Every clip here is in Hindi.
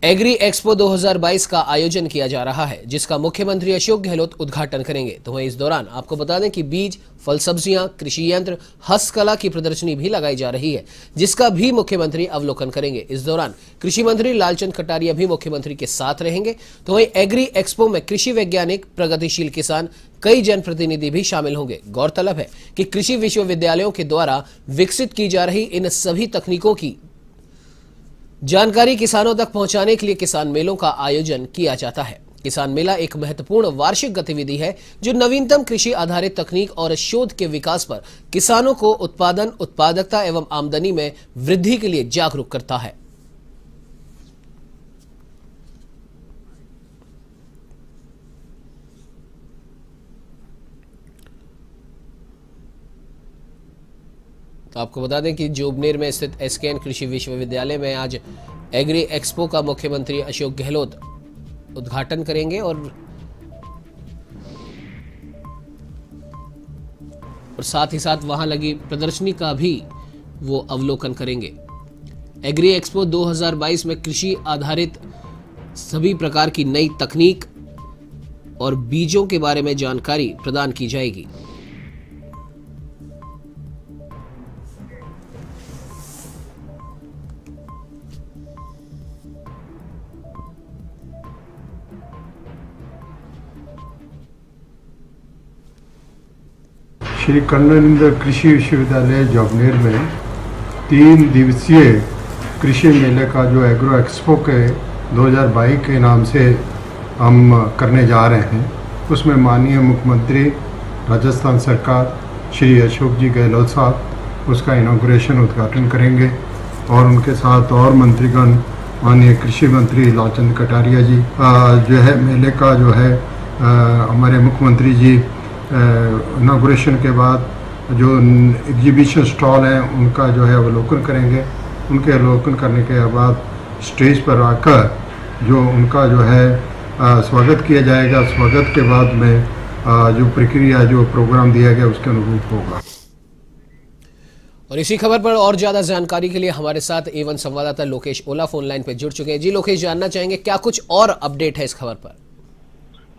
एग्री एक्सपो 2022 का आयोजन किया जा रहा है, जिसका मुख्यमंत्री अशोक गहलोत उद्घाटन करेंगे। तो वहीं इस दौरान आपको बता दें कि बीज, फल, सब्जियां, कृषि यंत्र, हस्तकला की प्रदर्शनी भी लगाई जा रही है, जिसका भी मुख्यमंत्री अवलोकन करेंगे। इस दौरान कृषि मंत्री लालचंद कटारिया भी मुख्यमंत्री के साथ रहेंगे। तो वहीं एग्री एक्सपो में कृषि वैज्ञानिक, प्रगतिशील किसान, कई जनप्रतिनिधि भी शामिल होंगे। गौरतलब है कि कृषि विश्वविद्यालयों के द्वारा विकसित की जा रही इन सभी तकनीकों की जानकारी किसानों तक पहुंचाने के लिए किसान मेलों का आयोजन किया जाता है। किसान मेला एक महत्वपूर्ण वार्षिक गतिविधि है जो नवीनतम कृषि आधारित तकनीक और शोध के विकास पर किसानों को उत्पादन, उत्पादकता एवं आमदनी में वृद्धि के लिए जागरूक करता है। तो आपको बता दें कि जोबनेर में स्थित एसकेएन कृषि विश्वविद्यालय में आज एग्री एक्सपो का मुख्यमंत्री अशोक गहलोत उद्घाटन करेंगे और साथ ही साथ वहां लगी प्रदर्शनी का भी वो अवलोकन करेंगे। एग्री एक्सपो 2022 में कृषि आधारित सभी प्रकार की नई तकनीक और बीजों के बारे में जानकारी प्रदान की जाएगी। श्री कन्नन कृषि विश्वविद्यालय जोबनेर में 3 दिवसीय कृषि मेले का जो एग्रो एक्सपो के 2022 के नाम से हम करने जा रहे हैं, उसमें माननीय मुख्यमंत्री राजस्थान सरकार श्री अशोक जी गहलोत साहब उसका इनॉग्रेशन उद्घाटन करेंगे और उनके साथ और मंत्रीगण, माननीय कृषि मंत्री लालचंद कटारिया जी जो है मेले का जो है हमारे मुख्यमंत्री जी इनॉग्रेशन के बाद जो एग्जीबिशन स्टॉल हैं उनका जो है अवलोकन करेंगे। उनके अवलोकन करने के बाद स्टेज पर आकर जो उनका जो है स्वागत किया जाएगा। स्वागत के बाद में जो प्रक्रिया, जो प्रोग्राम दिया गया उसके अनुरूप होगा। और इसी खबर पर और ज्यादा जानकारी के लिए हमारे साथ एवन संवाददाता लोकेश ओला फोन लाइन पर जुड़ चुके हैं। जी लोकेश, जानना चाहेंगे क्या कुछ और अपडेट है इस खबर पर?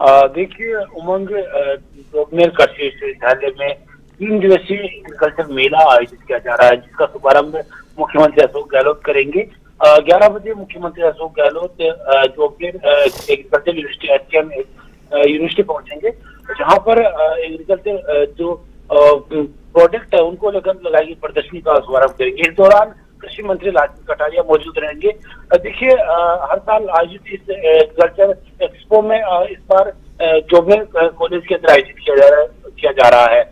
देखिए उमंग, जोबनेर कृषि विश्वविद्यालय में 3 दिवसीय एग्रीकल्चर मेला आयोजित किया जा रहा है, जिसका शुभारंभ मुख्यमंत्री अशोक गहलोत करेंगे। 11 बजे मुख्यमंत्री Ashok Gehlot Jobner agriculture university SKN university पहुंचेंगे, जहां पर एग्रीकल्चर जो प्रोडक्ट है उनको लेकर लगाई प्रदर्शनी का शुभारंभ करेंगे। इस दौरान कृषि मंत्री लालचंद कटारिया मौजूद रहेंगे। देखिए, हर साल आयोजित इस एग्रीकल्चर एक्सपो में इस बार जोबनेर कॉलेज के अंदर आयोजित किया जा रहा है,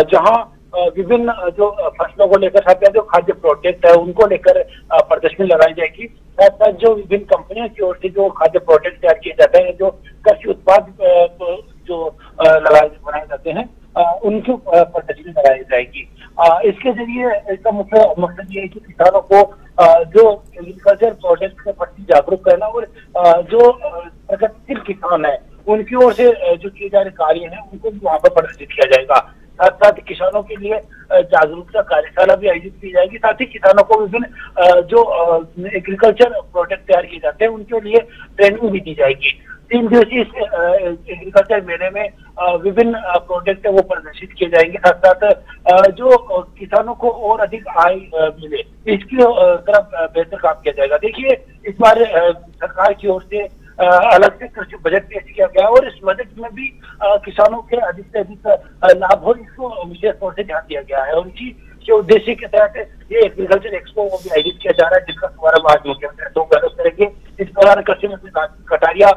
जहां विभिन्न जो फसलों को लेकर साथ जो खाद्य प्रोडक्ट है उनको लेकर प्रदर्शनी लगाई जाएगी। साथ साथ जो विभिन्न कंपनियों की ओर से जो खाद्य प्रोडक्ट तैयार किए जाते हैं, जो कृषि उत्पाद जो बनाए जाते हैं, उनकी प्रदर्शनी लगाई जाएगी। इसके जरिए इसका मुख्य मकसद ये है कि किसानों को जो एग्रीकल्चर प्रोडक्ट के प्रति जागरूक करना और जो प्रगतिशील किसान है उनकी ओर से जो किए जा रहे कार्य हैं उनको भी वहाँ पर प्रदर्शित किया जाएगा। साथ साथ किसानों के लिए जागरूकता कार्यशाला भी आयोजित की जाएगी। साथ ही किसानों को विभिन्न जो एग्रीकल्चर प्रोडक्ट तैयार किए जाते हैं उनके लिए ट्रेनिंग भी दी जाएगी। 3 दिवसीय एग्रीकल्चर मेले में विभिन्न प्रोडक्ट है वो प्रदर्शित किए जाएंगे। साथ साथ जो किसानों को और अधिक आय मिले इसकी तरफ बेहतर काम किया जाएगा। देखिए, इस बार सरकार की ओर से अलग से कृषि बजट पेश किया गया और इस बजट में भी किसानों के अधिक से अधिक लाभ हो, इसको विशेष तौर से ध्यान दिया गया है। और इसी के उद्देश्य के तहत ये एग्रीकल्चर एक्सपो भी आयोजित किया जा रहा है, जिसका शुभारंभ आज मुख्यमंत्री अशोक गहलोत करेंगे। इस दौरान कृषि मंत्री लालचंद कटारिया,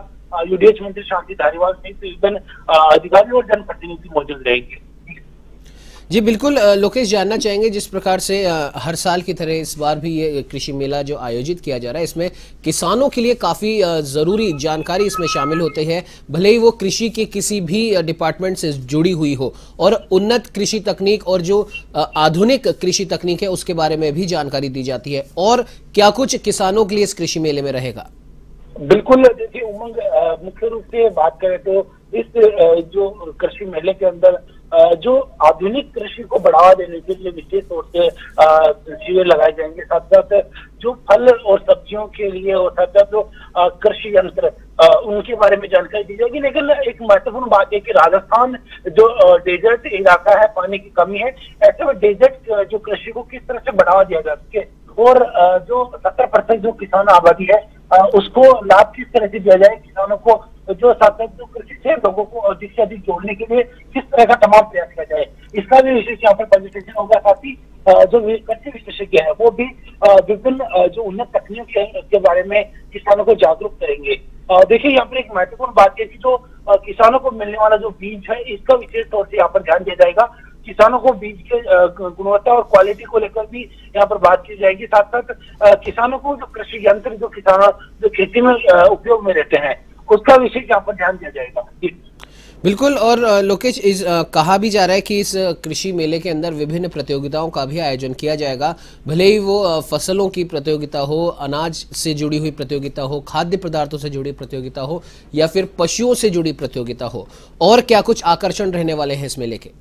यूडीएच मंत्री शांति धारीवाल सहित विभिन्न अधिकारी और जनप्रतिनिधि मौजूद रहेंगे। जी बिल्कुल लोकेश, जानना चाहेंगे जिस प्रकार से हर साल की तरह इस बार भी ये कृषि मेला जो आयोजित किया जा रहा है, इसमें किसानों के लिए काफ़ी ज़रूरी जानकारी इसमें शामिल होती है, भले ही वो कृषि के किसी भी डिपार्टमेंट से जुड़ी हुई हो, और उन्नत कृषि तकनीक और जो आधुनिक कृषि तकनीक है उसके बारे में भी जानकारी दी जाती है। और क्या कुछ किसानों के लिए इस कृषि मेले में रहेगा? बिल्कुल, देखिए उमंग, मुख्य रूप से बात करें तो इस जो कृषि मेले के अंदर जो आधुनिक कृषि को बढ़ावा देने के लिए विशेष तौर से शिविर लगाए जाएंगे। साथ साथ जो फल और सब्जियों के लिए और साथ साथ जो कृषि यंत्र उनके बारे में जानकारी दी जाएगी। लेकिन एक महत्वपूर्ण बात है कि राजस्थान जो डेजर्ट इलाका है, पानी की कमी है, ऐसे में डेजर्ट जो कृषि को किस तरह से बढ़ावा दिया जा सके और जो 70% जो किसान आबादी है उसको लाभ किस तरह से दिया जाए, किसानों को जो साथ जो कृषि से लोगों को अधिक से अधिक जोड़ने के लिए किस तरह का तमाम प्रयास किया जाए, इसका भी विशेष यहाँ पर प्रेजेंटेशन होगा। साथ ही जो कृषि विशेषज्ञ है वो भी विभिन्न जो उन्नत तकनीक है उसके बारे में किसानों को जागरूक करेंगे। देखिए यहाँ पर एक महत्वपूर्ण बात है कि जो किसानों को मिलने वाला जो बीज है इसका विशेष तौर से यहाँ पर ध्यान दिया जाएगा। किसानों को बीज के गुणवत्ता और क्वालिटी को लेकर भी यहाँ पर बात की जाएगी। साथ साथ किसानों को जो कृषि यंत्र जो किसान जो खेती में उपयोग में रहते हैं उसका विशेष यहाँ पर ध्यान दिया जाएगा। बिल्कुल। और लोकेश, कहा भी जा रहा है कि इस कृषि मेले के अंदर विभिन्न प्रतियोगिताओं का भी आयोजन किया जाएगा, भले ही वो फसलों की प्रतियोगिता हो, अनाज से जुड़ी हुई प्रतियोगिता हो, खाद्य पदार्थों से जुड़ी प्रतियोगिता हो या फिर पशुओं से जुड़ी प्रतियोगिता हो। और क्या कुछ आकर्षण रहने वाले हैं इस मेले के?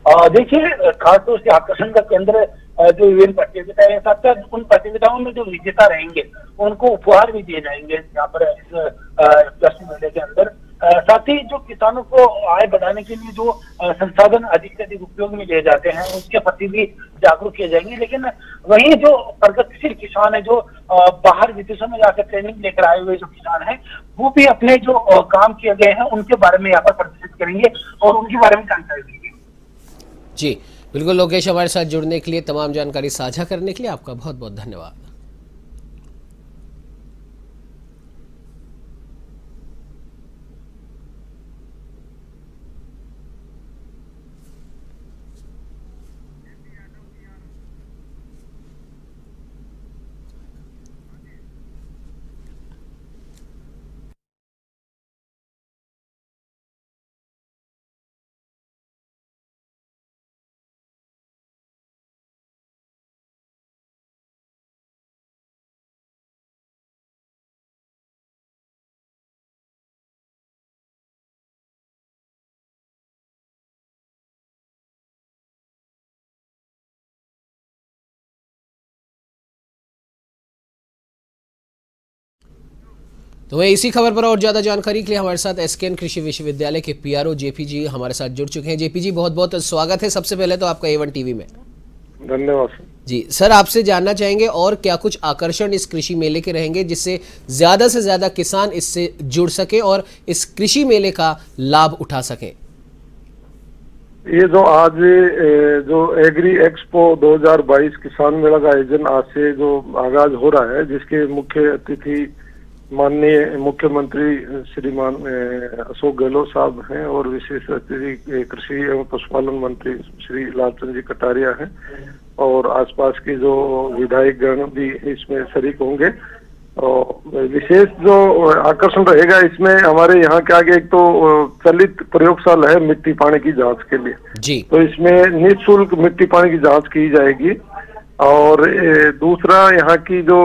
देखिए, खासतौर से आकर्षण का केंद्र जो विभिन्न प्रतियोगिताएं हैं, साथ साथ उन प्रतियोगिताओं में जो विजेता रहेंगे उनको उपहार भी दिए जाएंगे यहाँ पर इस कृषि मेले के अंदर। साथ ही जो किसानों को आय बढ़ाने के लिए जो संसाधन अधिक से अधिक उपयोग में लिए जाते हैं उसके प्रति भी जागरूक किए जाएंगे। लेकिन वहीं जो प्रगतिशील किसान है, जो बाहर विदेशों में जाकर ट्रेनिंग लेकर आए हुए जो किसान हैं, वो भी अपने जो काम किए गए हैं उनके बारे में यहाँ पर प्रदर्शित करेंगे और उनके बारे में जानकारी देंगे। जी बिल्कुल लोकेश, हमारे साथ जुड़ने के लिए, तमाम जानकारी साझा करने के लिए आपका बहुत बहुत धन्यवाद। तो वह इसी खबर पर और ज्यादा जानकारी के लिए हमारे साथ एसकेएन कृषि विश्वविद्यालय के पीआरओ जेपी जी हमारे साथ जुड़ चुके हैं। जेपी जी, बहुत बहुत स्वागत है सबसे पहले तो आपका A1 टीवी में। धन्यवाद जी सर, आपसे जानना चाहेंगे और क्या कुछ आकर्षण इस कृषि मेले के रहेंगे जिससे ज्यादा से ज्यादा किसान इससे जुड़ सके और इस कृषि मेले का लाभ उठा सके? ये जो आज जो एग्री एक्सपो 2022 किसान मेला का आयोजन आज से जो आगाज हो रहा है, जिसके मुख्य अतिथि माननीय मुख्यमंत्री श्रीमान अशोक गहलोत साहब हैं और विशेष अतिथि कृषि एवं पशुपालन मंत्री श्री लालचंद जी कटारिया हैं और आसपास के जो विधायक गण भी इसमें शरीक होंगे। और विशेष जो आकर्षण रहेगा इसमें हमारे यहाँ के आगे एक तो चलित प्रयोगशाला है मिट्टी पानी की जांच के लिए जी, तो इसमें निःशुल्क मिट्टी पानी की जांच की जाएगी। और दूसरा यहाँ की जो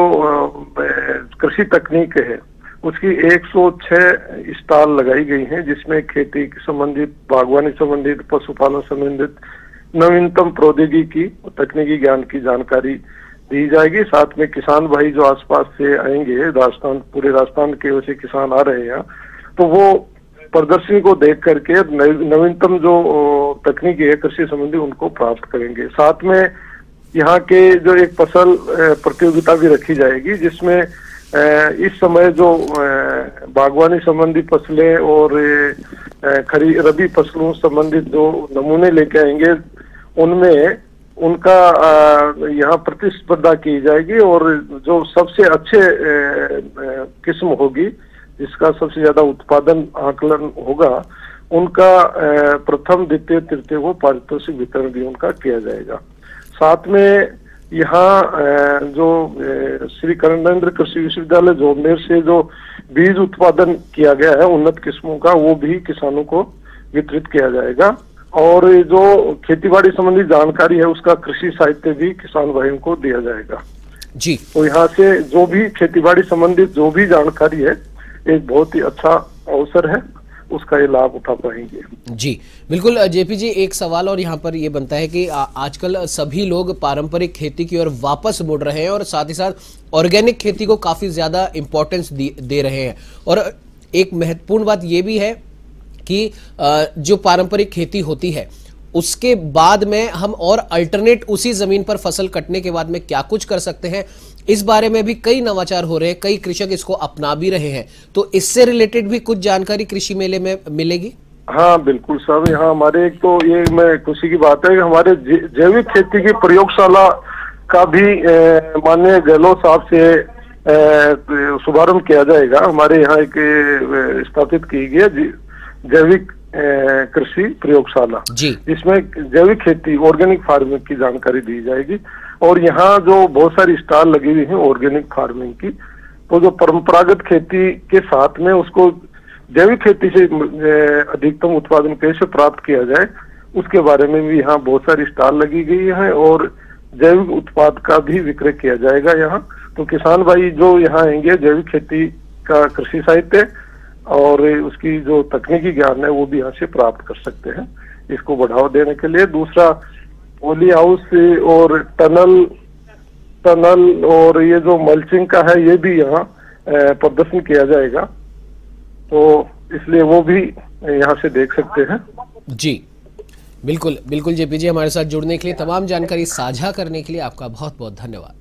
कृषि तकनीक है उसकी 106 स्टॉल लगाई गई हैं, जिसमें खेती संबंधित, बागवानी संबंधित, पशुपालन संबंधित नवीनतम प्रौद्योगिकी तकनीकी ज्ञान की जानकारी दी जाएगी। साथ में किसान भाई जो आसपास से आएंगे, राजस्थान, पूरे राजस्थान के वैसे किसान आ रहे हैं, तो वो प्रदर्शनी को देख करके नवीनतम जो तकनीकी है कृषि संबंधी उनको प्राप्त करेंगे। साथ में यहाँ के जो एक फसल प्रतियोगिता भी रखी जाएगी, जिसमें इस समय जो बागवानी संबंधी फसलें और रबी फसलों संबंधित जो नमूने लेके आएंगे उनमें उनका यहाँ प्रतिस्पर्धा की जाएगी और जो सबसे अच्छे किस्म होगी, जिसका सबसे ज्यादा उत्पादन आकलन होगा, उनका प्रथम, द्वितीय, तृतीय को पारितोषिक वितरण भी उनका किया जाएगा। साथ में यहाँ जो श्री कर्णेंद्र कृषि विश्वविद्यालय जोबनेर से जो बीज उत्पादन किया गया है उन्नत किस्मों का, वो भी किसानों को वितरित किया जाएगा। और जो खेतीबाड़ी संबंधी जानकारी है उसका कृषि साहित्य भी किसान भाइयों को दिया जाएगा जी। तो यहाँ से जो भी खेतीबाड़ी संबंधित जो भी जानकारी है, एक बहुत ही अच्छा अवसर है उसका ये लाभ उठा पाएंगे। जी बिल्कुल जेपी जी, एक सवाल और यहाँ पर ये बनता है कि आजकल सभी लोग पारंपरिक खेती की ओर वापस मुड़ रहे हैं और साथ ही साथ ऑर्गेनिक खेती को काफी ज्यादा इंपॉर्टेंस दे रहे हैं। और एक महत्वपूर्ण बात ये भी है कि जो पारंपरिक खेती होती है उसके बाद में हम और अल्टरनेट उसी जमीन पर फसल कटने के बाद में क्या कुछ कर सकते हैं, इस बारे में भी कई नवाचार हो रहे हैं, कई कृषक इसको अपना भी रहे हैं। तो इससे रिलेटेड भी कुछ जानकारी कृषि मेले में मिलेगी? हाँ बिल्कुल सर, यहाँ हमारे एक तो ये मैं खुशी की बात है कि हमारे जैविक खेती की प्रयोगशाला का भी माननीय गहलोत साहब से शुभारंभ किया जाएगा। हमारे यहाँ एक स्थापित की गई है जैविक कृषि प्रयोगशाला, जिसमें जैविक खेती ऑर्गेनिक फार्मिंग की जानकारी दी जाएगी। और यहाँ जो बहुत सारी स्टॉल लगी हुई है ऑर्गेनिक फार्मिंग की, तो जो परंपरागत खेती के साथ में उसको जैविक खेती से अधिकतम उत्पादन कैसे प्राप्त किया जाए उसके बारे में भी यहाँ बहुत सारी स्टॉल लगी गई है और जैविक उत्पाद का भी विक्रय किया जाएगा यहाँ। तो किसान भाई जो यहाँ आएंगे जैविक खेती का कृषि साहित्य और उसकी जो तकनीकी ज्ञान है वो भी यहाँ से प्राप्त कर सकते हैं, इसको बढ़ावा देने के लिए। दूसरा पॉली हाउस और टनल और ये जो मल्चिंग का है ये भी यहाँ प्रदर्शन किया जाएगा, तो इसलिए वो भी यहाँ से देख सकते हैं। जी बिल्कुल बिल्कुल जेपी जी, हमारे साथ जुड़ने के लिए, तमाम जानकारी साझा करने के लिए आपका बहुत बहुत धन्यवाद।